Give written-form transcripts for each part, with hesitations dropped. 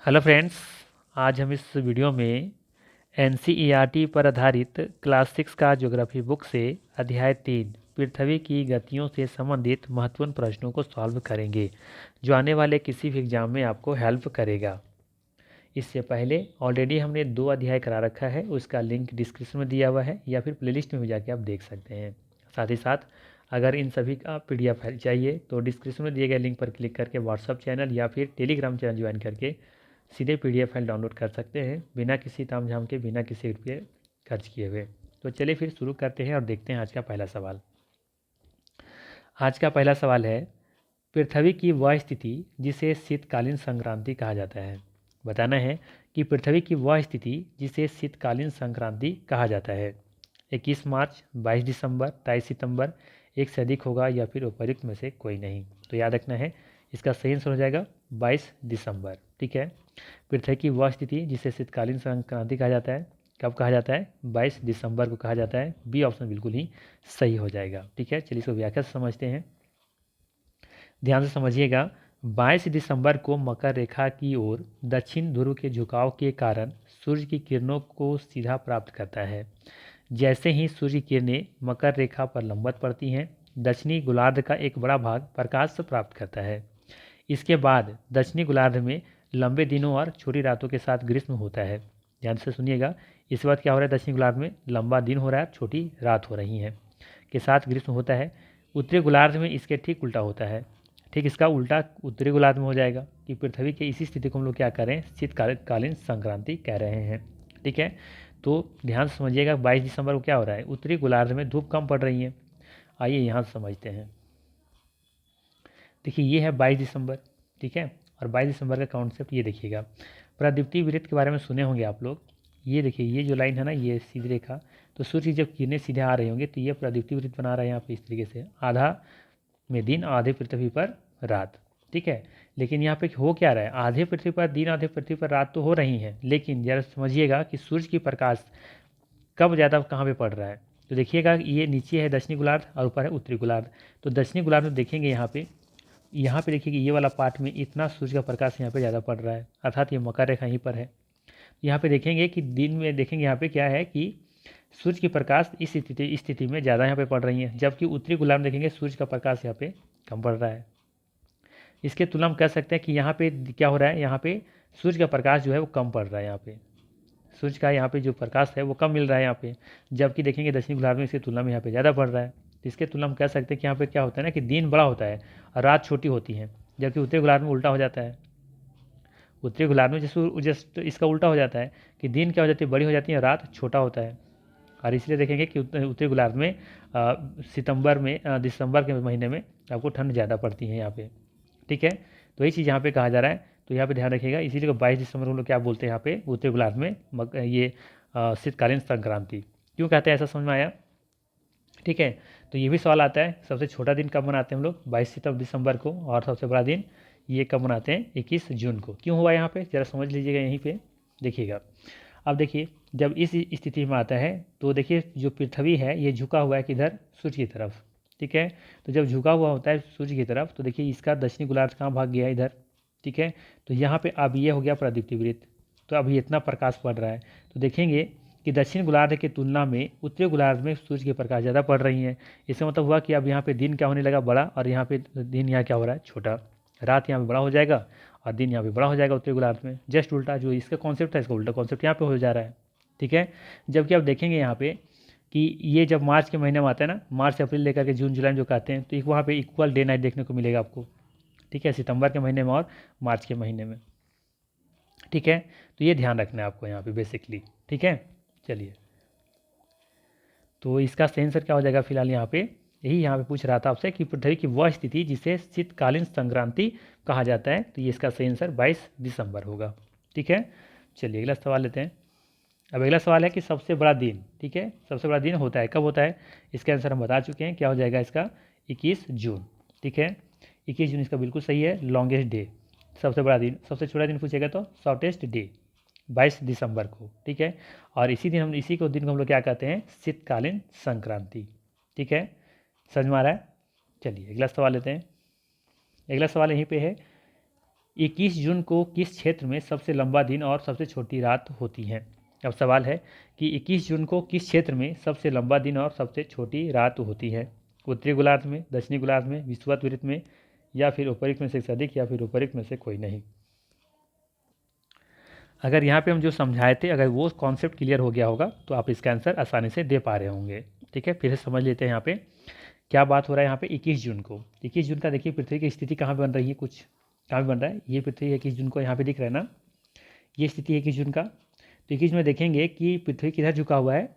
Hello friends. आज हम इस वीडियो में एनसीईआरटी पर आधारित क्लास 6 का ज्योग्राफी बुक से अध्याय 3 पृथ्वी की गतियों से संबंधित महत्वपूर्ण प्रश्नों को सॉल्व करेंगे, जो आने वाले किसी भी एग्जाम में आपको हेल्प करेगा। इससे पहले ऑलरेडी हमने 2 अध्याय करा रखा है, उसका लिंक डिस्क्रिप्शन में दिया हुआ है या फिर प्लेलिस्ट में भी जाके आप देख सकते हैं। साथ ही साथ अगर इन सभी का पीडीएफ चाहिए तो डिस्क्रिप्शन में दिए गए लिंक पर क्लिक करके व्हाट्सअप चैनल या फिर टेलीग्राम चैनल ज्वाइन करके सीधे पीडीएफ फाइल डाउनलोड कर सकते हैं, बिना किसी तामझाम के, बिना किसी रुपये खर्च किए हुए। तो चलिए फिर शुरू करते हैं और देखते हैं आज का पहला सवाल। आज का पहला सवाल है, पृथ्वी की वह स्थिति जिसे शीतकालीन संक्रांति कहा जाता है। बताना है कि पृथ्वी की वह स्थिति जिसे शीतकालीन संक्रांति कहा जाता है। 21 मार्च, 22 दिसंबर, 23 सितंबर, एक से अधिक होगा या फिर उपर्युक्त में से कोई नहीं। तो याद रखना है, इसका सही आंसर हो जाएगा 22 दिसंबर। ठीक है, पृथ्वी की वह स्थिति जिसे शीतकालीन संक्रांति कहा जाता है, कब कहा जाता है? 22 दिसंबर को कहा जाता है। बी ऑप्शन बिल्कुल ही सही हो जाएगा। ठीक है, चलिए इसको व्याख्या से समझते हैं। ध्यान से समझिएगा। 22 दिसंबर को मकर रेखा की ओर दक्षिण ध्रुव के झुकाव के कारण सूर्य की किरणों को सीधा प्राप्त करता है। जैसे ही सूर्य की किरणें मकर रेखा पर लंबवत पड़ती हैं, दक्षिणी गोलार्ध का एक बड़ा भाग प्रकाश से प्राप्त करता है। इसके बाद दक्षिणी गोलार्ध में लंबे दिनों और छोटी रातों के साथ ग्रीष्म होता है। ध्यान से सुनिएगा, इस बात क्या हो रहा है? दक्षिणी गोलार्ध में लंबा दिन हो रहा है, छोटी रात हो रही है, के साथ ग्रीष्म होता है। उत्तरी गोलार्ध में इसके ठीक उल्टा होता है। ठीक इसका उल्टा उत्तरी गोलार्ध में हो जाएगा कि पृथ्वी की इसी स्थिति को हम लोग क्या करें? शीतकालीन संक्रांति कह रहे हैं। ठीक है, तो ध्यान से समझिएगा, 22 दिसंबर को क्या हो रहा है? उत्तरी गोलार्ध में धूप कम पड़ रही है। आइए यहाँ से समझते हैं। देखिए, ये है 22 दिसंबर। ठीक है, और 22 दिसंबर का कॉन्सेप्ट ये देखिएगा। प्रदीप्ति वृत्त के बारे में सुने होंगे आप लोग। ये देखिए, ये जो लाइन है ना, ये सीधी रेखा, तो सूर्य की जब किरणें सीधे आ रही होंगी तो ये प्रदीप्ति वृत्त बना रहा है यहाँ पे इस तरीके से, आधा में दिन, आधे पृथ्वी पर रात। ठीक है, लेकिन यहाँ पे हो क्या रहा है? आधे पृथ्वी पर दिन, आधे पृथ्वी पर रात तो हो रही हैं, लेकिन जरा समझिएगा कि सूर्य की प्रकाश कब ज़्यादा कहाँ पे पड़ रहा है। तो देखिएगा, ये नीचे है दक्षिणी गोलार्ध और ऊपर है उत्तरी गोलार्ध। तो दक्षिणी गोलार्ध में देखेंगे यहाँ पे देखिए कि ये वाला पार्ट में इतना सूर्य का प्रकाश यहाँ पे ज़्यादा पड़ रहा है, अर्थात ये मकर रेखा यहीं पर है। यहाँ पे देखेंगे कि दिन में देखेंगे यहाँ पे क्या है कि सूर्य की प्रकाश इस स्थिति में ज़्यादा यहाँ पे पड़ रही है, जबकि उत्तरी गोलार्ध में देखेंगे सूर्य का प्रकाश यहाँ पे कम पड़ रहा है। इसके तुलना हम कह सकते हैं कि यहाँ पे क्या हो रहा है? यहाँ पे सूर्य का प्रकाश जो है वो कम पड़ रहा है। यहाँ पे सूर्य का यहाँ पे जो प्रकाश है वो कम मिल रहा है यहाँ पे, जबकि देखेंगे दक्षिणी गोलार्ध में इसकी तुलना में यहाँ पे ज़्यादा पड़ रहा है। तो इसके तुलना हम कह सकते हैं कि यहाँ पे क्या होता है ना कि दिन बड़ा होता है और रात छोटी होती है, जबकि उत्तरी गोलार्ध में उल्टा हो जाता है। उत्तरी गोलार्ध में जस्ट इसका उल्टा हो जाता है कि दिन क्या हो जाती है? बड़ी हो जाती है, रात छोटा होता है। और इसलिए देखेंगे कि उत्तरी गोलार्ध में सितंबर में दिसंबर के महीने में आपको ठंड ज़्यादा पड़ती है यहाँ पे। ठीक है, तो यही चीज़ यहाँ पे कहा जा रहा है। तो यहाँ पे ध्यान रखिएगा, इसीलिए 22 दिसंबर को हम लोग क्या बोलते हैं यहाँ पे उत्तरी गोलार्ध में ये शीतकालीन संक्रांति क्यों कहते हैं? ऐसा समझ में आया? ठीक है, तो ये भी सवाल आता है, सबसे छोटा दिन कब मनाते हैं हम लोग? 22 दिसंबर को। और सबसे बड़ा दिन ये कब मनाते हैं? 21 जून को। क्यों हुआ यहाँ पे? ज़रा समझ लीजिएगा यहीं पे, देखिएगा। अब देखिए, जब इस स्थिति में आता है तो देखिए जो पृथ्वी है ये झुका हुआ है किधर? सूर्य की तरफ। ठीक है, तो जब झुका हुआ होता है सूर्य की तरफ तो देखिए इसका दक्षिणी गोलार्ध कहाँ भाग गया? इधर। ठीक है, तो यहाँ पे अब ये हो गया प्रदीप्ति वृत्त, तो अभी इतना प्रकाश पड़ रहा है। तो देखेंगे कि दक्षिण गोलार्ध की तुलना में उत्तरी गोलार्ध में सूर्य की प्रकाश ज़्यादा पड़ रही है। इसका मतलब हुआ कि अब यहाँ पे दिन क्या होने लगा? बड़ा, और यहाँ पे दिन यहाँ क्या हो रहा है? छोटा। रात यहाँ पे बड़ा हो जाएगा और दिन यहाँ पे बड़ा हो जाएगा उत्तरी गोलार्ध में। जस्ट उल्टा, जो इसका कॉन्सेप्ट है इसका उल्टा कॉन्सेप्ट यहाँ पे हो जा रहा है। ठीक है, जबकि आप देखेंगे यहाँ पे कि ये जब मार्च के महीने में आता है ना, मार्च अप्रैल लेकर के जून जुलाई में जो कहते हैं, तो एक वहाँ पे इक्वल डे नाइट देखने को मिलेगा आपको। ठीक है, सितंबर के महीने में और मार्च के महीने में। ठीक है, तो ये ध्यान रखना है आपको यहाँ पे बेसिकली। ठीक है, चलिए, तो इसका सही आंसर क्या हो जाएगा? फिलहाल यहाँ पे यही यहाँ पे पूछ रहा था आपसे कि पृथ्वी की वह स्थिति जिसे शीतकालीन संक्रांति कहा जाता है, तो ये इसका सही आंसर 22 दिसंबर होगा। ठीक है, चलिए अगला सवाल लेते हैं। अब अगला सवाल है कि सबसे बड़ा दिन। ठीक है, सबसे बड़ा दिन होता है कब? होता है, इसका आंसर हम बता चुके हैं, क्या हो जाएगा इसका? 21 जून। ठीक है, 21 जून इसका बिल्कुल सही है। लॉन्गेस्ट डे, सबसे बड़ा दिन, सबसे छोटा दिन पूछेगा तो शॉर्टेस्ट डे 22 दिसंबर को। ठीक है, और इसी को दिन को हम लोग क्या कहते हैं? शीतकालीन संक्रांति। ठीक है, समझ में आ रहा है? चलिए अगला सवाल लेते हैं। अगला सवाल यहीं पे है, 21 जून को किस क्षेत्र में सबसे लंबा दिन और सबसे छोटी रात होती है। अब सवाल है कि 21 जून को किस क्षेत्र में सबसे लंबा दिन और सबसे छोटी रात होती है। उत्तरी गोलार्ध में, दक्षिणी गोलार्ध में, विषुवत में, या फिर उपरोक्त में से अधिक, या फिर उपरोक्त में से कोई नहीं। अगर यहाँ पे हम जो समझाए थे, अगर वो कॉन्सेप्ट क्लियर हो गया होगा तो आप इसका आंसर आसानी से दे पा रहे होंगे। ठीक है, फिर से समझ लेते हैं यहाँ पे क्या बात हो रहा है। यहाँ पे 21 जून को, 21 जून का देखिए पृथ्वी की स्थिति कहाँ पे बन रही है, कुछ कहाँ पे बन रहा है, ये पृथ्वी 21 जून को यहाँ पे दिख रहा है ना, ये स्थिति 21 जून का। तो 21 में देखेंगे कि पृथ्वी किधर झुका हुआ है,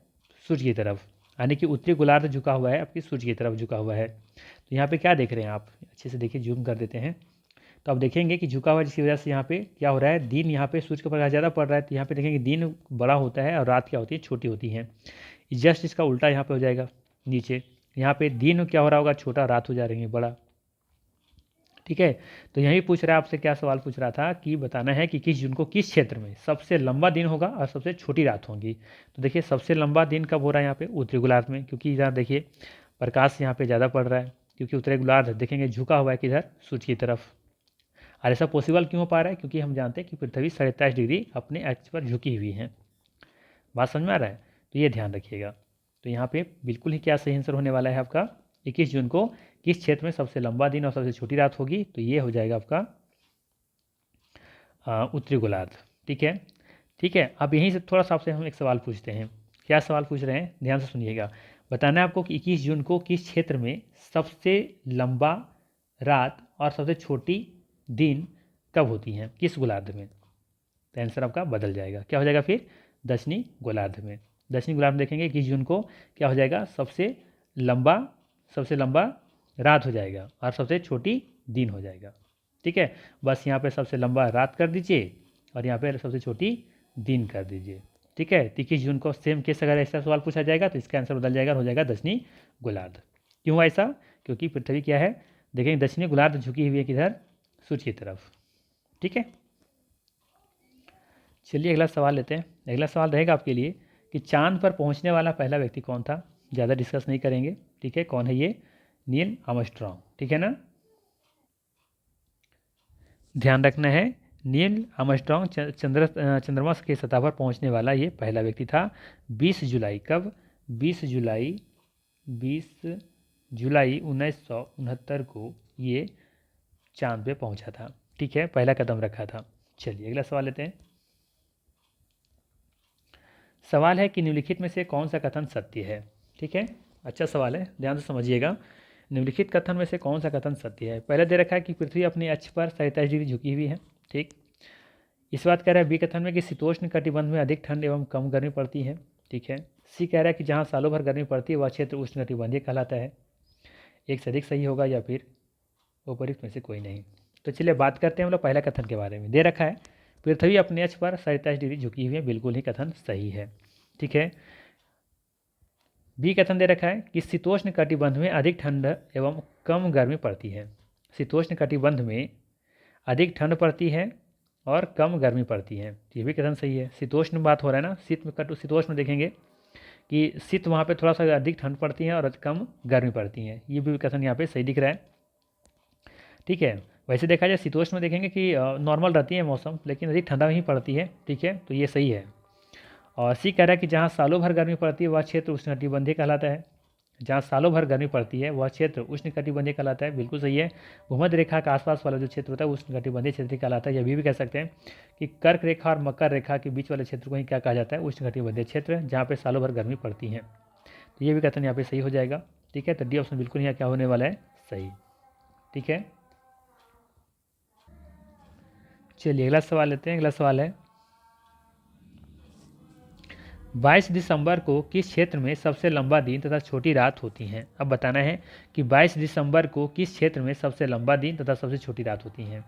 सूर्य की तरफ, यानी कि उत्तरी गोलार्ध झुका हुआ है, आपकी सूर्य की तरफ झुका हुआ है। तो यहाँ पे क्या देख रहे हैं आप, अच्छे से देखिए, जूम कर देते हैं। तो आप देखेंगे कि झुका हुआ, जिसकी वजह से यहाँ पे क्या हो रहा है, दिन यहाँ पे सूर्य का प्रकाश ज़्यादा पड़ रहा है, तो यहाँ पे देखेंगे दिन बड़ा होता है और रात क्या होती है, छोटी होती है। जस्ट इसका उल्टा यहाँ पे हो जाएगा नीचे, यहाँ पे दिन क्या हो रहा होगा, छोटा, रात हो जा रही है बड़ा। ठीक है, तो यही पूछ रहा है आपसे, क्या सवाल पूछ रहा था कि बताना है कि किस जून को किस क्षेत्र में सबसे लंबा दिन होगा और सबसे छोटी रात होगी। तो देखिए सबसे लंबा दिन कब हो रहा है यहाँ पे, उत्तरी गोलार्ध में, क्योंकि इधर देखिए प्रकाश यहाँ पे ज़्यादा पड़ रहा है, क्योंकि उत्तरी गोलार्ध देखेंगे झुका हुआ है किधर, सूर्य की तरफ। और ऐसा पॉसिबल क्यों हो पा रहा है, क्योंकि हम जानते हैं कि पृथ्वी 27.5 डिग्री अपने अक्ष पर झुकी हुई है। बात समझ में आ रहा है, तो ये ध्यान रखिएगा। तो यहाँ पे बिल्कुल ही क्या सही आंसर होने वाला है आपका, 21 जून को किस क्षेत्र में सबसे लंबा दिन और सबसे छोटी रात होगी, तो ये हो जाएगा आपका उत्तरी गोलार्ध। ठीक है, ठीक है। अब यहीं से थोड़ा सा आपसे हम एक सवाल पूछते हैं। क्या सवाल पूछ रहे हैं, ध्यान से सुनिएगा। बताना है आपको कि 21 जून को किस क्षेत्र में सबसे लंबा रात और सबसे छोटी दिन कब होती हैं, किस गोलार्ध में। तो आंसर आपका बदल जाएगा, क्या हो जाएगा फिर, दक्षिणी गोलार्ध में। दक्षिणी गोलार्ध में देखेंगे 21 जून को क्या हो जाएगा, सबसे लंबा रात हो जाएगा और सबसे छोटी दिन हो जाएगा। ठीक है, बस यहाँ पे सबसे लंबा रात कर दीजिए और यहाँ पे सबसे छोटी दिन कर दीजिए। ठीक है, 21 जून को सेम केस अगर ऐसा सवाल पूछा जाएगा तो इसका आंसर बदल जाएगा, हो जाएगा दक्षिणी गोलार्ध। क्यों ऐसा, क्योंकि पृथ्वी क्या है, देखेंगे दक्षिणी गोलार्ध झुकी हुई है किधर, सूर्य की तरफ। ठीक है, चलिए अगला सवाल लेते हैं। अगला सवाल रहेगा आपके लिए कि चांद पर पहुंचने वाला पहला व्यक्ति कौन था। ज़्यादा डिस्कस नहीं करेंगे, ठीक है, कौन है ये, नील आर्मस्ट्रॉन्ग। ठीक है ना, ध्यान रखना है, नील आर्मस्ट्रॉन्ग चंद्रमा के सतह पर पहुंचने वाला ये पहला व्यक्ति था। 20 जुलाई, कब, 20 जुलाई 1969 को ये चांद पे पहुंचा था। ठीक है, पहला कदम रखा था। चलिए अगला सवाल लेते हैं। सवाल है कि निम्नलिखित में से कौन सा कथन सत्य है। ठीक है, अच्छा सवाल है, ध्यान से समझिएगा। निम्नलिखित कथन में से कौन सा कथन सत्य है। पहले दे रखा है कि पृथ्वी अपने अक्ष पर 27 डिग्री झुकी हुई है। ठीक, इस बात कह रहा है बी कथन में कि शीतोष्ण कटिबंध में अधिक ठंड एवं कम गर्मी पड़ती है। ठीक है, सी कह रहा है कि जहाँ सालों भर गर्मी पड़ती है वह क्षेत्र उष्ण कटिबंधीय कहलाता है। एक से अधिक सही होगा या फिर उपरोक्त में से कोई नहीं। तो चलिए बात करते हैं हम लोग पहला कथन के बारे में। दे रखा है पृथ्वी अपने अक्ष पर 27 डिग्री झुकी हुई है, बिल्कुल ही कथन सही है। ठीक है, बी कथन दे रखा है कि शीतोष्ण कटिबंध में अधिक ठंड एवं कम गर्मी पड़ती है। शीतोष्ण कटिबंध में अधिक ठंड पड़ती है और कम गर्मी पड़ती है, ये भी कथन सही है। शीतोष्ण बात हो रहा है ना, शीतोष्ण में देखेंगे कि शीत वहाँ पे थोड़ा सा अधिक ठंड पड़ती है और कम गर्मी पड़ती है, ये भी कथन यहाँ पे सही दिख रहा है। ठीक है, वैसे देखा जाए शीतोष्ण में देखेंगे कि नॉर्मल रहती है मौसम, लेकिन अधिक ठंडा ही पड़ती है। ठीक है, तो ये सही है। और सी कह रहा है कि जहाँ सालों भर गर्मी पड़ती है वह क्षेत्र उष्णकटिबंधीय कहलाता है। जहाँ सालों भर गर्मी पड़ती है वह क्षेत्र उष्णकटिबंधीय कहलाता है, बिल्कुल सही है। भूमध्य रेखा के आसपास वाला जो क्षेत्र होता है उष्णकटिबंधीय क्षेत्र कहलाता है। यह भी कह सकते हैं कि कर्क रेखा और मकर रेखा के बीच वाले क्षेत्र को ही क्या कहा जाता है, उष्णकटिबंधीय क्षेत्र, जहाँ पे सालों भर गर्मी पड़ती है। तो ये भी कथन यहाँ पे सही हो जाएगा। ठीक है, तो डी ऑप्शन बिल्कुल यहाँ क्या होने वाला है, सही। ठीक है, चलिए अगला सवाल लेते हैं। अगला सवाल है 22 दिसंबर को किस क्षेत्र में सबसे लंबा दिन तथा छोटी रात होती हैं। अब बताना है कि 22 दिसंबर को किस क्षेत्र में सबसे लंबा दिन तथा सबसे छोटी रात होती हैं।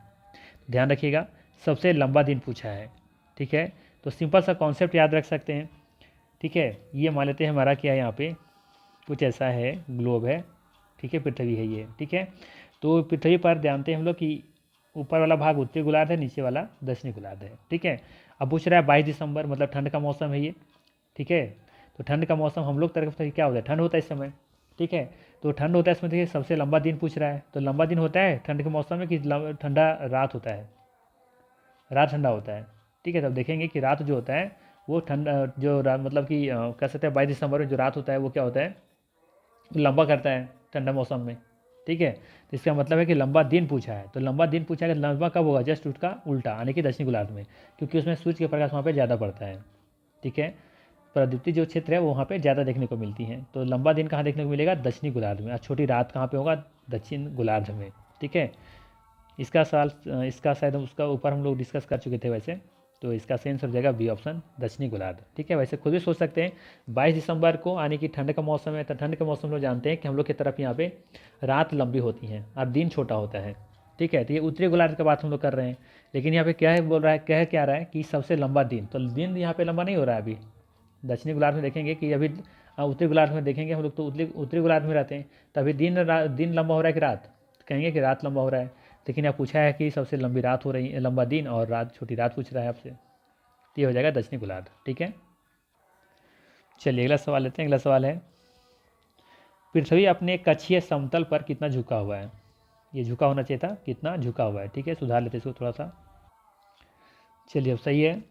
ध्यान रखिएगा, सबसे लंबा दिन पूछा है। ठीक है, तो सिंपल सा कॉन्सेप्ट याद रख सकते हैं। ठीक है, ये मान लेते हैं हमारा क्या है, यहाँ पे कुछ ऐसा है, ग्लोब है। ठीक है, पृथ्वी है ये। ठीक है, तो पृथ्वी पर जानते हैं हम लोग कि ऊपर वाला भाग उत्तरी गोलार्ध है, नीचे वाला दक्षिणी गोलार्ध है। ठीक है, अब पूछ रहा है 22 दिसंबर मतलब ठंड का मौसम है ये। ठीक है, तो ठंड का मौसम हम लोग तरफ से क्या होता है, ठंड होता है इस समय। ठीक है, तो ठंड होता है इसमें, देखिए सबसे लंबा दिन पूछ रहा है, तो लंबा दिन होता है ठंड के मौसम में कि ठंडा रात होता है। रात ठंडा होता है। ठीक है, तब देखेंगे कि रात जो होता है वो ठंडा, जो मतलब कि कह सकते हैं 22 दिसंबर में जो रात होता है वो क्या होता है, लंबा करता है ठंडा मौसम में। ठीक है, तो इसका मतलब है कि लंबा दिन पूछा है, तो लंबा दिन पूछा है कि लंबा कब होगा, जस्ट उसका उल्टा यानी कि दक्षिणी गोलार्ध में, क्योंकि उसमें सूर्य के प्रकाश वहाँ पे ज़्यादा पड़ता है। ठीक है, प्रदीप्ति जो क्षेत्र है वो वहाँ पे ज़्यादा देखने को मिलती है। तो लंबा दिन कहाँ देखने को मिलेगा, दक्षिणी गोलार्ध में, और छोटी रात कहाँ पे होगा, दक्षिण गोलार्ध में। ठीक है, इसका सवाल इसका शायद उसका ऊपर हम लोग डिस्कस कर चुके थे वैसे, तो इसका सही आंसर हो जाएगा बी ऑप्शन, दक्षिणी गोलार्ध। ठीक है, वैसे खुद भी सोच सकते हैं 22 दिसंबर को आने की ठंड का मौसम है, तो ठंड के मौसम में जानते हैं कि हम लोग की तरफ यहाँ पे रात लंबी होती हैं और दिन छोटा होता है। ठीक है, तो ये उत्तरी गोलार्ध की बात हम लोग कर रहे हैं, लेकिन यहाँ पे क्या है बोल रहा है, कह क्या रहा है कि सबसे लंबा दिन, तो दिन यहाँ पे लंबा नहीं हो रहा है अभी। दक्षिणी गोलार्ध में देखेंगे कि अभी उत्तरी गोलार्ध में देखेंगे हम लोग, तो उत्तरी गोलार्ध में रहते हैं, तो अभी दिन लंबा हो रहा है कि रात, कहेंगे कि रात लंबा हो रहा है। लेकिन यहाँ पूछा है कि सबसे लंबी रात हो रही है, लंबा दिन और रात, छोटी रात पूछ रहा है आपसे, तो ये हो जाएगा दक्षिणी गोलार्ध। ठीक है, चलिए अगला सवाल लेते हैं। अगला सवाल है, पृथ्वी अपने कक्षीय समतल पर कितना झुका हुआ है। ये झुका होना चाहिए था, कितना झुका हुआ है। ठीक है, सुधार लेते हैं इसको थोड़ा सा। चलिए अब सही है,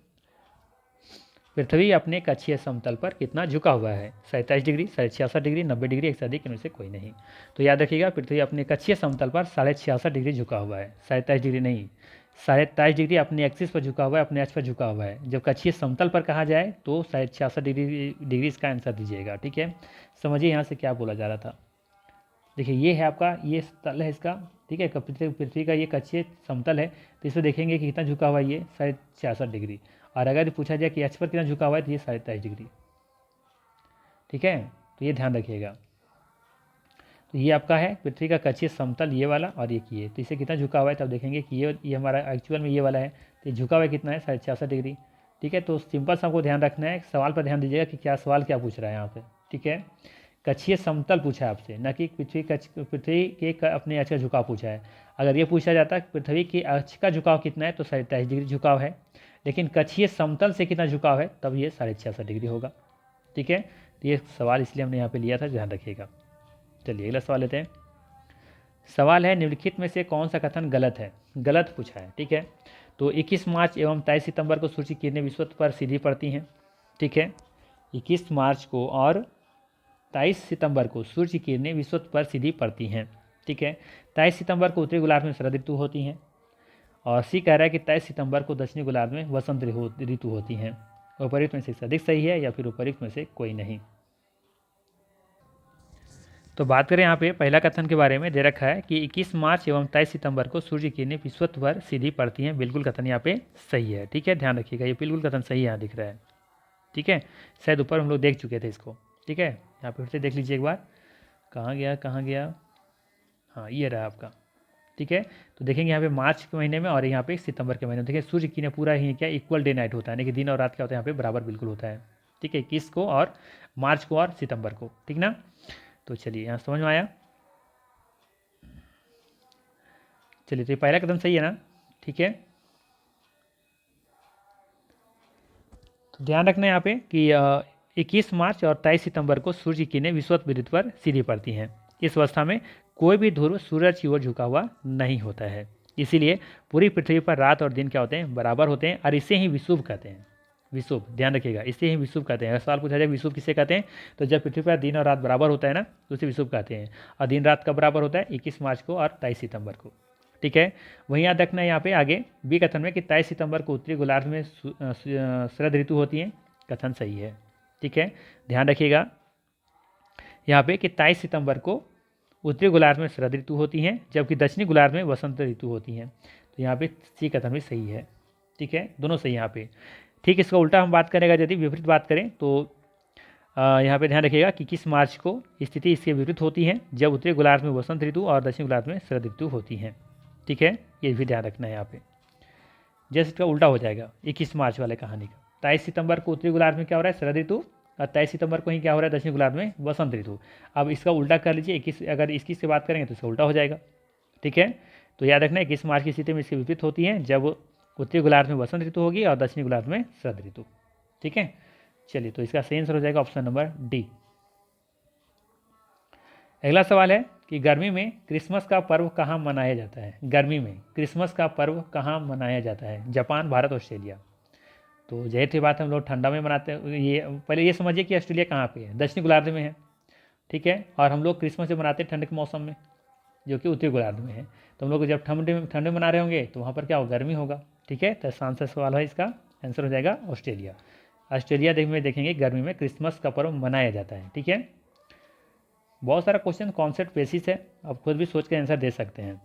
पृथ्वी अपने कक्षीय समतल पर कितना झुका हुआ है, 27 डिग्री, 66 डिग्री, 90 डिग्री, एक से अधिक, इनमें से कोई नहीं। तो याद रखिएगा, पृथ्वी अपने कक्षीय समतल पर 66.5 डिग्री झुका हुआ है, 27 डिग्री नहीं, 27 डिग्री अपने एक्सिस पर झुका हुआ है, अपने अक्ष पर झुका हुआ है। जब कक्षीय समतल पर कहा जाए तो 66 डिग्री इसका आंसर दीजिएगा। ठीक है, समझिए यहाँ से क्या बोला जा रहा था। देखिए ये है आपका, ये तल है इसका। ठीक है, पृथ्वी का ये कक्षीय समतल है, तो इसमें देखेंगे कि कितना झुका हुआ है, ये 66.5 डिग्री। और अगर पूछा जाए कि अक्ष पर कितना झुका हुआ है, तो ये 27 डिग्री। ठीक है, तो ये ध्यान रखिएगा। तो ये आपका है पृथ्वी का कक्षीय समतल, ये वाला, और ये किए, तो इसे कितना झुका हुआ है, तब देखेंगे कि ये हमारा एक्चुअल में ये वाला है, तो ये झुका हुआ कितना है, 66.5 डिग्री। ठीक है, तो सिंपल सा हमको ध्यान रखना है, सवाल पर ध्यान दीजिएगा कि क्या सवाल क्या पूछ रहा है यहाँ पे। ठीक है, कक्षीय समतल पूछा है आपसे, न कि पृथ्वी के अपने अक्ष का झुकाव पूछा है। अगर ये पूछा जाता है पृथ्वी के अक्ष का झुकाव कितना है, तो 27 डिग्री झुकाव है, लेकिन कक्षीय समतल से कितना झुकाव है, तब ये 66.5 डिग्री होगा। ठीक है, तो ये सवाल इसलिए हमने यहाँ पे लिया था, ध्यान रखिएगा। चलिए अगला सवाल लेते हैं। सवाल है, निम्नलिखित में से कौन सा कथन गलत है, गलत पूछा है। ठीक है, तो 21 मार्च एवं 23 सितंबर को सूर्य की किरणें विषुवत पर सीधी पड़ती हैं। ठीक है, 21 मार्च को और 23 सितंबर को सूर्य की किरणें विषुवत पर सीधी पड़ती हैं। ठीक है, 23 सितंबर को उत्तरी गोलार्ध में शरद ऋतु होती हैं, और सी कह रहा है कि 23 सितंबर को दक्षिणी गोलार्ध में वसंत ऋतु होती हैं। उपयुक्त में से अधिक सही है या फिर उपयुक्त में से कोई नहीं। तो बात करें यहाँ पे पहला कथन के बारे में, दे रखा है कि 21 मार्च एवं 23 सितंबर को सूर्य की किरणें विषुवत पर सीधी पड़ती हैं। बिल्कुल कथन यहाँ पे सही है। ठीक है, ध्यान रखिएगा, ये बिल्कुल कथन सही यहाँ दिख रहा है। ठीक है, शायद ऊपर हम लोग देख चुके थे इसको। ठीक है, यहाँ पे फिर से देख लीजिए एक बार, कहाँ गया, हाँ ये रहा आपका। ठीक है, तो देखेंगे यहाँ पे मार्च के महीने में और यहाँ पे सितंबर के महीने में देखिए सूर्य की किरणें पूरा ही क्या इक्वल डे नाइट होता है, यानी कि दिन और रात क्या होता है यहाँ पे बराबर बिल्कुल होता है। ठीक है, 21 को और मार्च को और सितंबर को। ठीक ना, तो चलिए यहाँ समझ में आया। चलिए, तो ये पहला कदम सही है ना। ठीक है, तो ध्यान रखना है यहाँ पे कि 21 मार्च और 23 सितंबर को सूर्य की किरणें विषुवत विद्युत पर सीधी पड़ती हैं। इस अवस्था में कोई भी ध्रुव सूरज की ओर झुका हुआ नहीं होता है, इसीलिए पूरी पृथ्वी पर रात और दिन क्या होते हैं, बराबर होते हैं, और इसे ही विषुव कहते हैं। विषुव, ध्यान रखिएगा, इसे ही विषुव कहते हैं। अगर सवाल पूछा जाए विषुव किसे कहते हैं, तो जब पृथ्वी पर दिन और रात बराबर होता है ना, तो उसे विषुव कहते हैं। और दिन रात कब बराबर होता है, 21 मार्च को और 23 सितंबर को। ठीक है, वहीं याद रखना है यहाँ पे आगे बी कथन में कि 23 सितंबर को उत्तरी गोलार्ध में शरद ऋतु होती है, कथन सही है। ठीक है, ध्यान रखिएगा यहाँ पे कि 23 सितंबर को उत्तरी गोलार्ध में शरद ऋतु होती हैं, जबकि दक्षिणी गोलार्ध में वसंत ऋतु होती हैं। तो यहाँ पे सी कथन भी सही है। ठीक है, दोनों सही यहाँ पे। ठीक, इसका उल्टा हम बात करेंगे, यदि विपरीत बात करें तो यहाँ पे ध्यान रखिएगा कि 21 मार्च को स्थिति इसके विपरीत होती है, जब उत्तरी गोलार्ध में वसंत ऋतु और दक्षिणी गोलार्ध में शरद ऋतु होती हैं। ठीक है, ये भी ध्यान रखना है यहाँ पे। जैसे इसका उल्टा हो जाएगा 21 मार्च वाले कहानी का, 23 सितंबर को उत्तरी गोलार्ध में क्या हो रहा है, शरद ऋतु, और 23 सितंबर को ही क्या हो रहा है, दक्षिणी गोलार्ध में वसंत ऋतु। अब इसका उल्टा कर लीजिए, 21 अगर 21 से बात करेंगे तो इसका उल्टा हो जाएगा। ठीक है, तो याद रखना है 21 मार्च की स्थिति में इसकी विपरीत होती है, जब उत्तरी गोलार्ध में वसंत ऋतु होगी और दक्षिणी गोलार्ध में शरद ऋतु। ठीक है, चलिए, तो इसका सही आंसर हो जाएगा ऑप्शन नंबर डी। अगला सवाल है, कि गर्मी में क्रिसमस का पर्व कहाँ मनाया जाता है। गर्मी में क्रिसमस का पर्व कहाँ मनाया जाता है। Japan, Bharat, Australia. तो जाहिर सी बात हम लोग ठंडा में मनाते हैं। ये पहले ये समझिए कि ऑस्ट्रेलिया कहाँ पे है, दक्षिणी गोलार्ध में है, ठीक है। और हम लोग क्रिसमस से मनाते हैं ठंड के मौसम में, जो कि उत्तरी गोलार्ध में है। तो हम लोग जब ठंड में मना रहे होंगे तो वहाँ पर क्या होगा, गर्मी होगा, ठीक है। तो आंसर सवाल है, इसका आंसर हो जाएगा ऑस्ट्रेलिया। ऑस्ट्रेलिया में देखेंगे गर्मी में क्रिसमस का पर्व मनाया जाता है, ठीक है। बहुत सारा क्वेश्चन कॉन्सेप्ट बेसिस है, आप खुद भी सोच कर आंसर दे सकते हैं।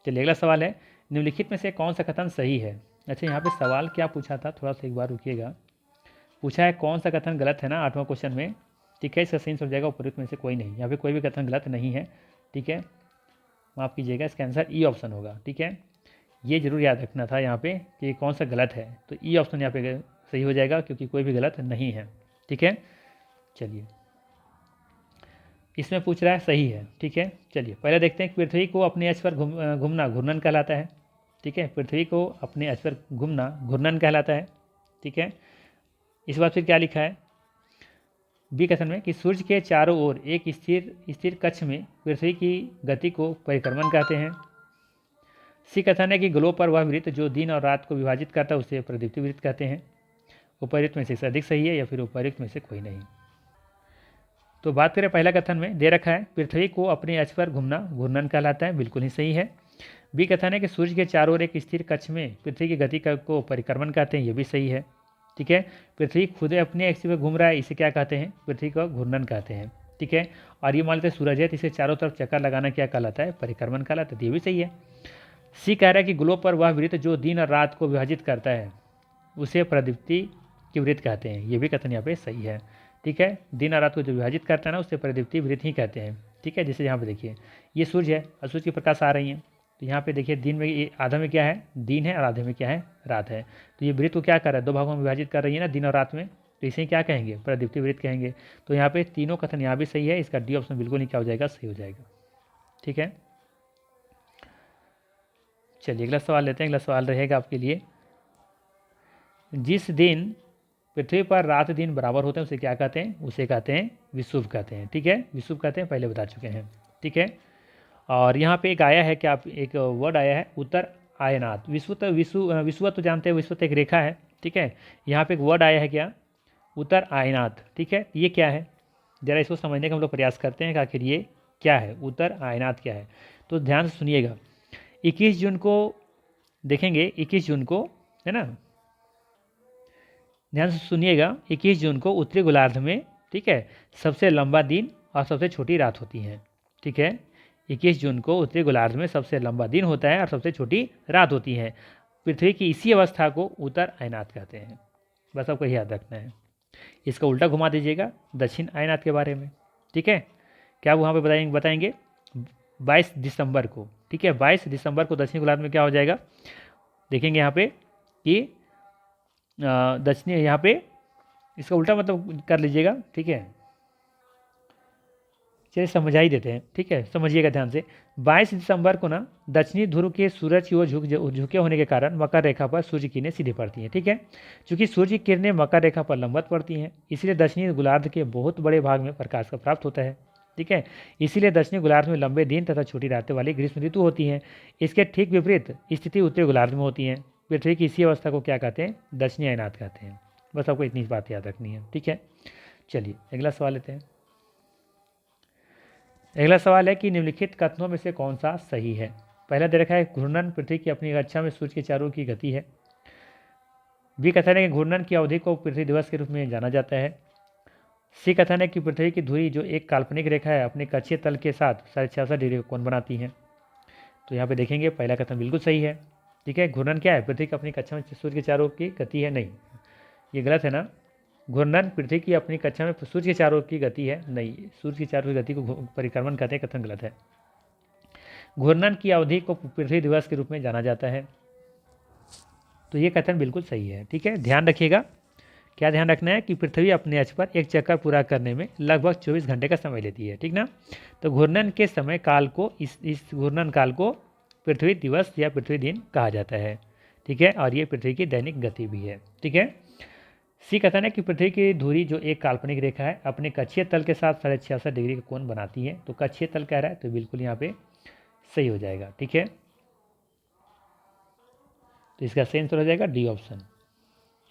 चलिए अगला सवाल है, निम्नलिखित में से कौन सा कथन सही है। अच्छा, यहाँ पे सवाल क्या पूछा था, थोड़ा सा एक बार रुकिएगा। पूछा है कौन सा कथन गलत है ना 8वां क्वेश्चन में, ठीक है। इसका सही हो जाएगा उपयुक्त में से कोई नहीं। यहाँ पे कोई भी कथन गलत नहीं है, ठीक है। माफ़ कीजिएगा, इसका आंसर ई ऑप्शन होगा, ठीक है। ये जरूर याद रखना था यहाँ पे कि कौन सा गलत है, तो ई ऑप्शन यहाँ पे सही हो जाएगा, क्योंकि कोई भी गलत नहीं है, ठीक है। चलिए, इसमें पूछ रहा है सही है, ठीक है। चलिए पहले देखते हैं, पृथ्वी को अपने अक्ष पर घूमना घूर्णन कहलाता है, ठीक है। पृथ्वी को अपने अक्ष पर घूमना घूर्णन कहलाता है, ठीक है। इस बात फिर क्या लिखा है बी कथन में कि सूर्य के चारों ओर एक स्थिर कक्ष में पृथ्वी की गति को परिक्रमण कहते हैं। सी कथन है कि ग्लोब पर वह वृत्त जो दिन और रात को विभाजित करता है उसे प्रदीप्ति वृत्त कहते हैं। उपर्युक्त में से अधिक सही है या फिर उपर्युक्त में से कोई नहीं। तो बात करें पहला कथन में, दे रखा है पृथ्वी को अपने अक्ष पर घूमना घूर्णन कहलाता है, बिल्कुल ही सही है। बी कथन है कि सूर्य के चारों ओर एक स्थिर कक्ष में पृथ्वी की गति को परिक्रमण कहते हैं, ये भी सही है, ठीक है। पृथ्वी खुद अपने अक्ष पर घूम रहा है, इसे क्या कहते हैं, पृथ्वी को घूर्णन कहते हैं, ठीक है। और ये मान लेते हैं सूरज है, तो इसे चारों तरफ चक्कर लगाना क्या कहलाता है, परिक्रमण कहलाता है, ये भी सही है। सी कह रहा है कि ग्लोब पर वह वृत्त जो दिन और रात को विभाजित करता है उसे प्रदीप्ति की वृत्त कहते हैं, ये भी कथन यहाँ पे सही है, ठीक है। दिन और रात को जो विभाजित करता है ना उसे प्रदीप्ति वृत्त ही कहते हैं, ठीक है। जैसे यहाँ पे देखिए ये सूर्य है और सूर्य की प्रकाश आ रही है, तो यहाँ पे देखिए दिन में आधा में क्या है, दिन है, और आधे में क्या है, रात है। तो ये वृत्त को क्या कर रहा है, दो भागों में विभाजित कर रही है ना, दिन और रात में, तो इसे क्या कहेंगे, प्रदीप्ति वृत्त कहेंगे। तो यहाँ पे तीनों कथन यहाँ भी सही है, इसका डी ऑप्शन बिल्कुल नहीं क्या हो जाएगा, सही हो जाएगा, ठीक है। चलिए अगला सवाल लेते हैं। अगला सवाल रहेगा आपके लिए, जिस दिन पृथ्वी पर रात दिन बराबर होते हैं उसे क्या कहते हैं, उसे कहते हैं विषुव कहते हैं, ठीक है। विषुव कहते हैं, पहले बता चुके हैं, ठीक है। और यहाँ पे एक आया है कि आप एक वर्ड आया है उत्तर आयनात। विषुवत तो जानते हैं, विषुवत एक रेखा है, ठीक है। यहाँ पे एक वर्ड आया है क्या, उत्तर आयनात, ठीक है। ये क्या है, जरा इसको समझने का हम लोग प्रयास करते हैं कि आखिर ये क्या है, उत्तर आयनात क्या है। तो ध्यान से सुनिएगा, 21 जून को देखेंगे, 21 जून को, है ना, ध्यान से सुनिएगा, 21 जून को उत्तरी गोलार्ध में, ठीक है, सबसे लंबा दिन और सबसे छोटी रात होती है, ठीक है। 21 जून को उत्तरी गोलार्ध में सबसे लंबा दिन होता है और सबसे छोटी रात होती है। पृथ्वी की इसी अवस्था को उत्तर आयनात कहते हैं, बस आपको याद रखना है। इसका उल्टा घुमा दीजिएगा दक्षिण आयनात के बारे में, ठीक है। क्या वहाँ पे बताएंगे 22 दिसंबर को, ठीक है, 22 दिसंबर को दक्षिण गोलार्ध में क्या हो जाएगा, देखेंगे यहाँ पे कि दक्षिणी, यहाँ पे इसका उल्टा मतलब कर लीजिएगा, ठीक है। चलिए समझा ही देते हैं, ठीक है, समझिएगा ध्यान से। 22 दिसंबर को ना दक्षिणी ध्रुव के सूरज की ओर झुके होने के कारण मकर रेखा पर सूर्य की किरणें सीधे पड़ती हैं, ठीक है। चूंकि सूर्य की किरणें मकर रेखा पर लंबवत पड़ती हैं, इसलिए दक्षिणी गोलार्ध के बहुत बड़े भाग में प्रकाश का प्राप्त होता है, ठीक है। इसीलिए दक्षिणी गोलार्ध में लंबे दिन तथा छोटी रातें वाली ग्रीष्म ऋतु होती है। इसके ठीक विपरीत स्थिति उत्तरी गोलार्ध में होती है। पृथ्वी की इसी अवस्था को क्या कहते हैं, दक्षिणी आयनात कहते हैं। बस आपको इतनी बात याद रखनी है, ठीक है। चलिए अगला सवाल लेते हैं। अगला सवाल है कि निम्नलिखित कथनों में से कौन सा सही है। पहला दे रखा है घूर्णन पृथ्वी की अपनी कक्षा में सूर्य के चारों की गति है। बी कथन है कि घूर्णन की अवधि को पृथ्वी दिवस के रूप में जाना जाता है। सी कथन है कि पृथ्वी की धुरी जो एक काल्पनिक रेखा है अपने कक्षीय तल के साथ 66.5 डिग्री का कोण बनाती है। तो यहाँ पे देखेंगे पहला कथन बिल्कुल सही है, ठीक है। घूर्णन क्या है, पृथ्वी की अपनी कक्षा में सूर्य के चारों की गति है, नहीं, ये गलत है ना। घूर्णन पृथ्वी की अपनी कक्षा में सूर्य के चारों की गति है, नहीं, सूर्य की चारों की गति को परिक्रमण कहते हैं, कथन गलत है। घूर्णन की अवधि को पृथ्वी दिवस के रूप में जाना जाता है, तो ये कथन बिल्कुल सही है, ठीक है। ध्यान रखिएगा, क्या ध्यान रखना है कि पृथ्वी अपने अक्ष पर एक चक्कर पूरा करने में लगभग 24 घंटे का समय लेती है, ठीक ना। तो घूर्णन के समय काल को इस घूर्णन काल को पृथ्वी दिवस या पृथ्वी दिन कहा जाता है, ठीक है। और ये पृथ्वी की दैनिक गति भी है, ठीक है। सी कथन है कि पृथ्वी की धुरी जो एक काल्पनिक रेखा है अपने कक्षीय तल के साथ 66.5 डिग्री का कोण बनाती है। तो कक्षीय तल कह रहा है तो बिल्कुल यहाँ पे सही हो जाएगा। ठीक है, तो इसका सही आंसर हो जाएगा डी ऑप्शन।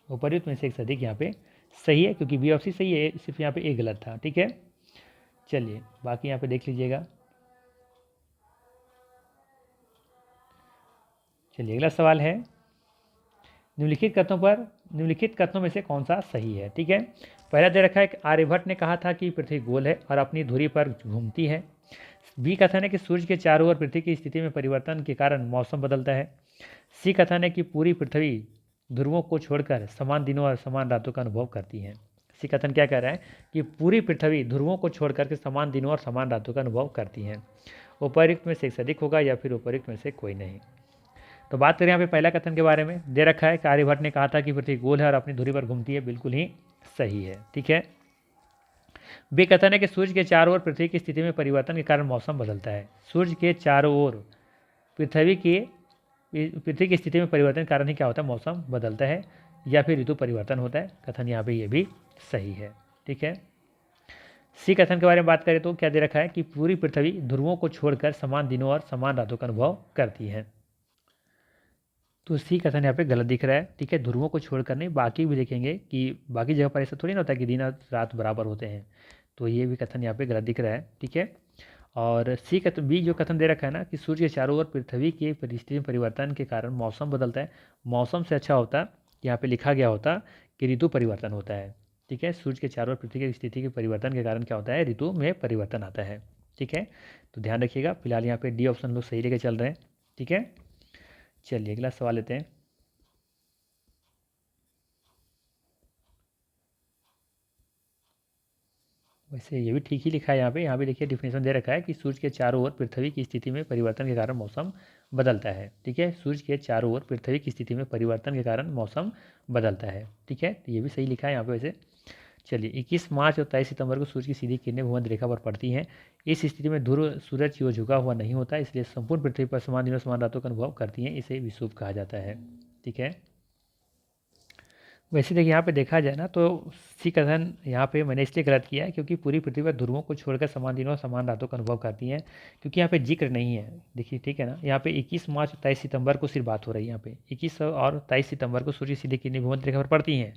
उपर्युक्त में से एक से अधिक यहाँ पे सही है, क्योंकि बी ऑप्शन सही है, सिर्फ यहाँ पे एक गलत था। ठीक है, चलिए बाकी यहाँ पे देख लीजिएगा। चलिए अगला सवाल है, निम्नलिखित कथनों में से कौन सा सही है। ठीक है, पहला दे रखा है कि आर्यभट्ट ने कहा था कि पृथ्वी गोल है और अपनी धुरी पर घूमती है। बी कथन है कि सूर्य के चारों ओर पृथ्वी की स्थिति में परिवर्तन के कारण मौसम बदलता है। सी कथन है कि पूरी पृथ्वी ध्रुवों को छोड़कर समान दिनों और समान रातों का अनुभव करती है। सी कथन क्या कह रहा है कि पूरी पृथ्वी ध्रुवों को छोड़कर के समान दिनों और समान रातों का अनुभव करती है। उपर्युक्त में से एक से अधिक होगा या फिर उपर्युक्त में से कोई नहीं। तो बात करें यहाँ पे पहला कथन के बारे में, दे रखा है कि आर्यभट्ट ने कहा था कि पृथ्वी गोल है और अपनी धुरी पर घूमती है, बिल्कुल ही सही है। ठीक है, बी कथन है कि सूर्य के चारों ओर पृथ्वी की स्थिति में परिवर्तन के कारण मौसम बदलता है। सूर्य के चारों ओर पृथ्वी की स्थिति में परिवर्तन के कारण ही क्या होता है, मौसम बदलता है या फिर ऋतु परिवर्तन होता है। कथन यहाँ पे ये भी सही है। ठीक है, सी कथन के बारे में बात करें तो क्या दे रखा है कि पूरी पृथ्वी ध्रुवों को छोड़कर समान दिनों और समान रातों का अनुभव करती है। तो सी कथन यहाँ पे गलत दिख रहा है। ठीक है, ध्रुवों को छोड़कर नहीं, बाकी भी देखेंगे कि बाकी जगह पर ऐसा थोड़ी ना होता है कि दिन और रात बराबर होते हैं। तो ये भी कथन यहाँ पे गलत दिख रहा है। ठीक है, और सी कथन बी जो कथन दे रखा है ना कि सूर्य के चारों ओर पृथ्वी की परिस्थिति में परिवर्तन के कारण मौसम बदलता है, मौसम से अच्छा होता यहाँ पे लिखा गया होता कि ऋतु परिवर्तन होता है। ठीक है, सूर्य के चारों ओर पृथ्वी की स्थिति के परिवर्तन के कारण क्या होता है, ऋतु में परिवर्तन आता है। ठीक है, तो ध्यान रखिएगा। फिलहाल यहाँ पे डी ऑप्शन लोग सही लेके चल रहे हैं। ठीक है, चलिए अगला सवाल लेते हैं। वैसे ये भी ठीक ही लिखा है यहाँ पे देखिए डिफिनेशन दे रखा है कि सूर्य के चारों ओर पृथ्वी की स्थिति में परिवर्तन के कारण मौसम बदलता है। ठीक है, सूर्य के चारों ओर पृथ्वी की स्थिति में परिवर्तन के कारण मौसम बदलता है। ठीक है, तो ये भी सही लिखा है यहाँ पे वैसे। चलिए 21 मार्च और 23 सितंबर को सूर्य की सीधी किरणें भूमध्य रेखा पर पड़ती हैं। इस स्थिति में ध्रुव सूरज की ओर झुका हुआ नहीं होता, इसलिए संपूर्ण पृथ्वी पर समान दिनों समान रातों का अनुभव करती हैं। इसे विषुव कहा जाता है। ठीक है, वैसे देखिए यहाँ पे देखा जाए ना तो सी कथन यहाँ पे मैंने इसलिए गलत किया है क्योंकि पूरी पृथ्वी पर ध्रुवों को छोड़कर समान दिनों और समान रातों का अनुभव करती हैं, क्योंकि यहाँ पे जिक्र नहीं है। देखिए ठीक है ना, यहाँ पे 21 मार्च और 23 सितंबर को सिर्फ बात हो रही है। यहाँ पे 21 और 23 सितंबर को सूर्य सीधी किरणें भूमध्य रेखा पर पड़ती हैं।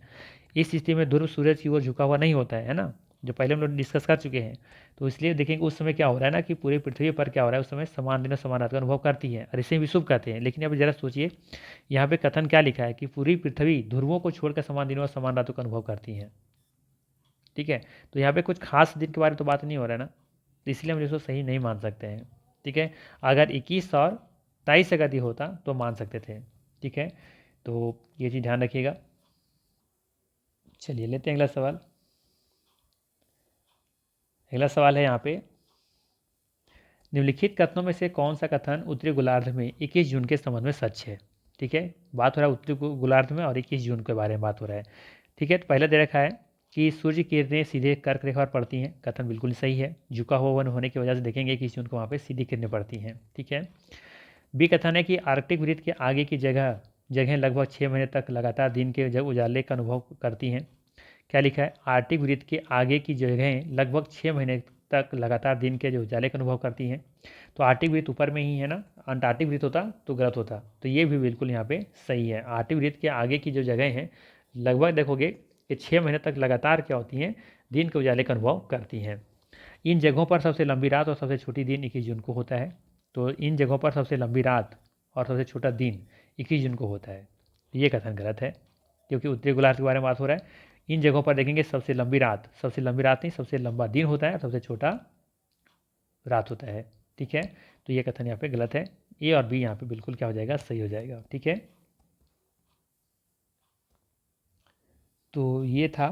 इस स्थिति में ध्रुव सूरज की ओर झुका हुआ नहीं होता है ना, जो पहले हम लोग डिस्कस कर चुके हैं। तो इसलिए देखेंगे उस समय क्या हो रहा है ना कि पूरी पृथ्वी पर क्या हो रहा है, उस समय समान दिनों समान रात का अनुभव करती है और इसे विषुव कहते हैं। लेकिन अब जरा सोचिए यहाँ पे कथन क्या लिखा है कि पूरी पृथ्वी ध्रुवों को छोड़कर समान दिनों और समान रातों का अनुभव करती है। ठीक है, तो यहाँ पे कुछ खास दिन के बारे में तो बात नहीं हो रहा है ना, तो इसलिए हम इसको सही नहीं मान सकते हैं। ठीक है, अगर 21 और 23 अगर ये होता तो मान सकते थे। ठीक है, तो ये चीज़ ध्यान रखिएगा। चलिए लेते हैं अगला सवाल। अगला सवाल है यहाँ पे, निम्नलिखित कथनों में से कौन सा कथन उत्तरी गोलार्ध में 21 जून के संबंध में सच है। ठीक है, बात हो रहा है उत्तरी गोलार्ध में और 21 जून के बारे में बात हो रहा है। ठीक है, तो पहले दे रखा है कि सूर्य की किरणें सीधे कर्क रेखा पर पड़ती हैं। कथन बिल्कुल सही है, झुका हुआ वन होने की वजह से देखेंगे 21 जून को वहाँ पे सीधी किरणें पड़ती हैं। ठीक है, बी कथन है कि आर्कटिक वृत्त के आगे की जगह लगभग 6 महीने तक लगातार दिन के उजाले का अनुभव करती हैं। क्या लिखा है, आर्कटिक वृत्त के आगे की जगहें लगभग 6 महीने तक लगातार दिन के जो उजाले का अनुभव करती हैं। तो आर्कटिक वृत्त ऊपर में ही है ना, अंटार्कटिक वृत्त होता तो गलत होता। तो ये भी बिल्कुल यहाँ पे सही है। आर्कटिक वृत्त के आगे की जो जगह हैं लगभग देखोगे कि 6 महीने तक लगातार क्या होती हैं, दिन के उजाले का अनुभव करती हैं। इन जगहों पर सबसे लंबी रात और सबसे छोटी दिन 21 जून को होता है। तो इन जगहों पर सबसे लंबी रात और सबसे छोटा दिन 21 जून को होता है। ये कथन गलत है, क्योंकि उत्तरी गोलार्ध के बारे में बात हो रहा है। इन जगहों पर देखेंगे सबसे लंबी रात नहीं, सबसे लंबा दिन होता है और सबसे छोटा रात होता है। ठीक है, तो ये कथन यहाँ पे गलत है। ए और बी यहाँ पे बिल्कुल क्या हो जाएगा, सही हो जाएगा। ठीक है, तो ये था।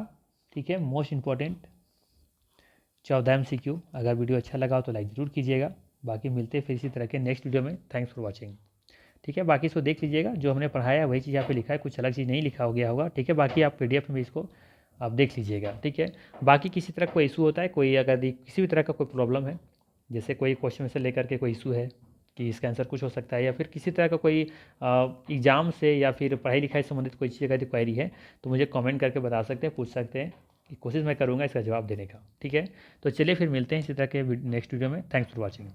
ठीक है, मोस्ट इंपॉर्टेंट 14 MCQ। अगर वीडियो अच्छा लगा हो तो लाइक ज़रूर कीजिएगा। बाकी मिलते हैं फिर इसी तरह के नेक्स्ट वीडियो में। Thanks for watching. ठीक है, बाकी इसको देख लीजिएगा, जो हमने पढ़ाया है वही चीज़ यहाँ पे लिखा है, कुछ अलग चीज़ नहीं लिखा हो गया होगा। ठीक है, बाकी आप PDF में इसको आप देख लीजिएगा। ठीक है, बाकी किसी तरह कोई इशू होता है, कोई अगर किसी भी तरह का कोई प्रॉब्लम है, जैसे कोई क्वेश्चन से लेकर के कोई इशू है कि इसका आंसर कुछ हो सकता है, या फिर किसी तरह का कोई एग्ज़ाम से या फिर पढ़ाई लिखाई संबंधित कोई चीज़ का क्वेरी है तो मुझे कमेंट करके बता सकते हैं, पूछ सकते हैं, कि कोशिश मैं करूँगा इसका जवाब देने का। ठीक है, तो चलिए फिर मिलते हैं इसी तरह के नेक्स्ट वीडियो में। Thanks for watching.